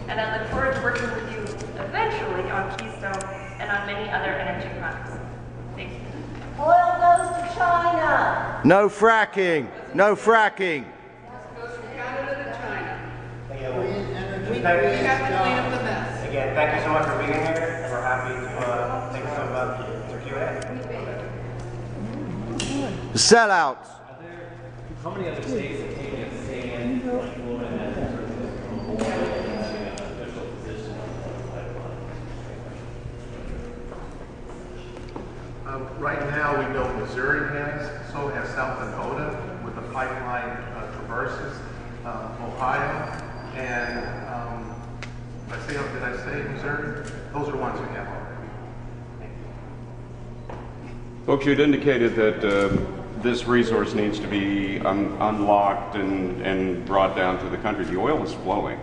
and I look forward to working with you eventually on Keystone and on many other energy products. Thank you. Oil goes to China. No fracking. No fracking. Goes from Canada to China. Again, We have to clean up the mess. again, thank you so much for being here, and we're happy to take some Q&A. Sellout. How many other states have taken a stand like Florida has in terms of official position on the pipeline? Right now, we know Missouri has, so has South Dakota, with the pipeline traverses Ohio, and did I say Missouri? Those are the ones we have already. Folks, you'd indicated that this resource needs to be unlocked and brought down to the country. The oil is flowing.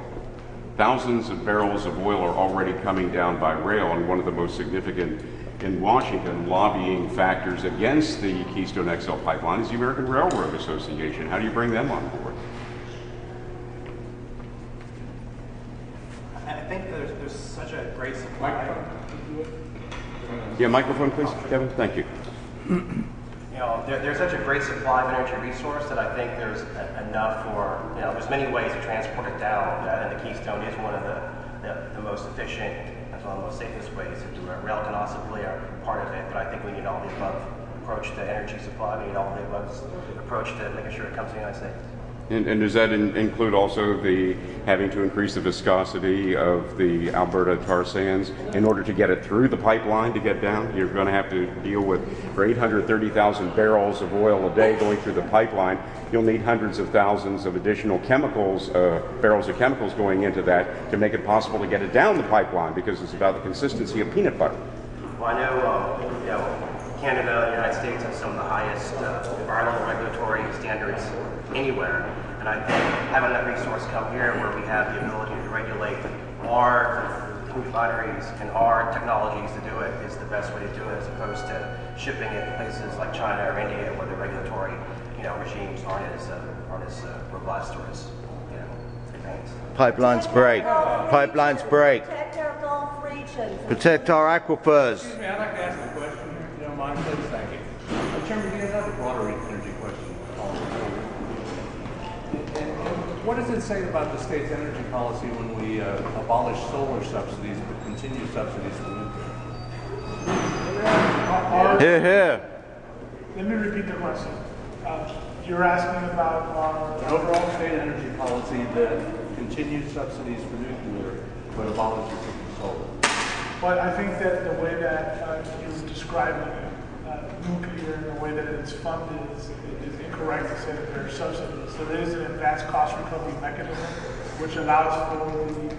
Thousands of barrels of oil are already coming down by rail, and one of the most significant in Washington lobbying factors against the Keystone XL pipeline is the American Railroad Association. How do you bring them on board? I think there's such a great supply. Yeah, microphone please, Kevin. Thank you. You know, there's such a great supply of energy resource that I think there's enough for, you know, there's many ways to transport it down, and the Keystone is one of the most efficient, as well as the most safest ways to do it. Rail can also play a part of it, but I think we need all the above approach to energy supply. We need all the above approach to making sure it comes to the United States. And does that include also the having to increase the viscosity of the Alberta tar sands in order to get it through the pipeline to get down? You're going to have to deal with, for 830,000 barrels of oil a day going through the pipeline, you'll need hundreds of thousands of additional chemicals, barrels of chemicals going into that to make it possible to get it down the pipeline, because it's about the consistency of peanut butter. Well, I know, you know, Canada and the United States have some of the highest environmental regulatory standards anywhere, and I think having that resource come here where we have the ability to regulate our refineries and our technologies to do it is the best way to do it, as opposed to shipping it to places like China or India where the regulatory, you know, regimes aren't as robust or as, you know, advanced. Pipelines break. Pipelines break. Protect our Gulf regions. Protect our aquifers. Excuse me, I'd like to ask a question, if you don't mind, please. Thank you. Chairman, we have a broader energy question. What does it say about the state's energy policy when we abolish solar subsidies but continue subsidies for nuclear? Here, here. Let me repeat the question. You're asking about our Overall state energy policy that continues subsidies for nuclear but abolishes it for solar. But I think that the way that you're describing nuclear and the way that it's funded is incorrect to say that there are subsidies. So there is an advanced cost recovery mechanism which allows for the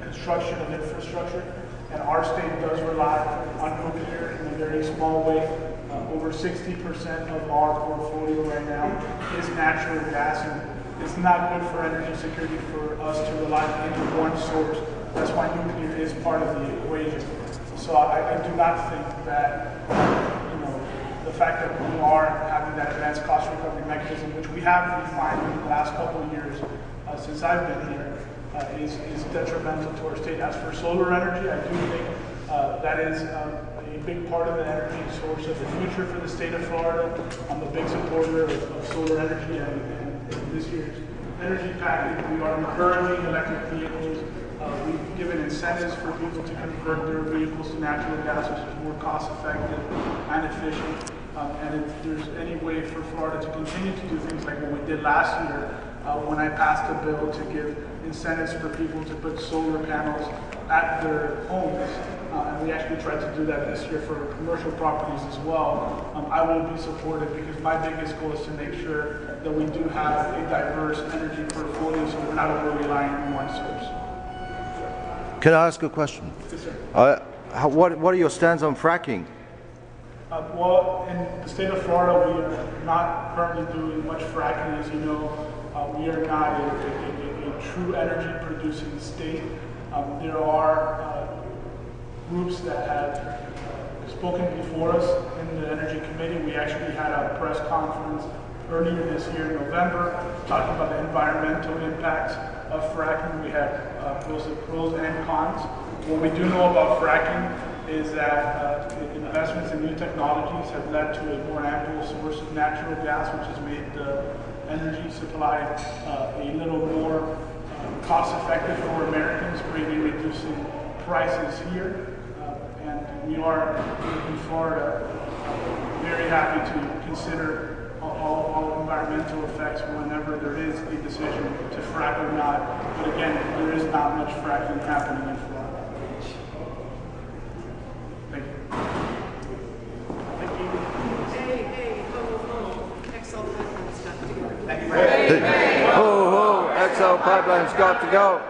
construction of infrastructure, and our state does rely on nuclear in a very small way. Over 60% of our portfolio right now is natural gas, and it's not good for energy security for us to rely on any one source. That's why nuclear is part of the equation. So I do not think that, you know, the fact that we are having that advanced cost recovery mechanism, which we have refined in the last couple of years since I've been here, is detrimental to our state. As for solar energy, I do think that is a big part of the energy source of the future for the state of Florida. I'm a big supporter of solar energy, and this year's energy package, we are encouraging electric vehicles. We've given incentives for people to convert their vehicles to natural gas, which is more cost effective and efficient. And if there's any way for Florida to continue to do things like what we did last year, when I passed a bill to give incentives for people to put solar panels at their homes, and we actually tried to do that this year for commercial properties as well, I will be supportive, because my biggest goal is to make sure that we do have a diverse energy portfolio so we're not over-relying on one source. Can I ask a question? Yes, sir. What are your stands on fracking? Well, in the state of Florida, we are not currently doing much fracking. As you know, we are not a true energy producing state. There are groups that have spoken before us in the Energy Committee. We actually had a press conference earlier this year in November talking about the environmental impacts of fracking. We have both the pros and cons. What we do know about fracking is that investments in new technologies have led to a more ample source of natural gas, which has made the energy supply a little more cost effective for Americans, greatly reducing prices here. And we are in Florida very happy to consider all environmental effects whenever there is a decision to frack or not. But again, there is not much fracking happening in Florida. Thank you. Hey, ho. XL Pipeline's got to go. Ho, ho, XL Pipeline's got to go.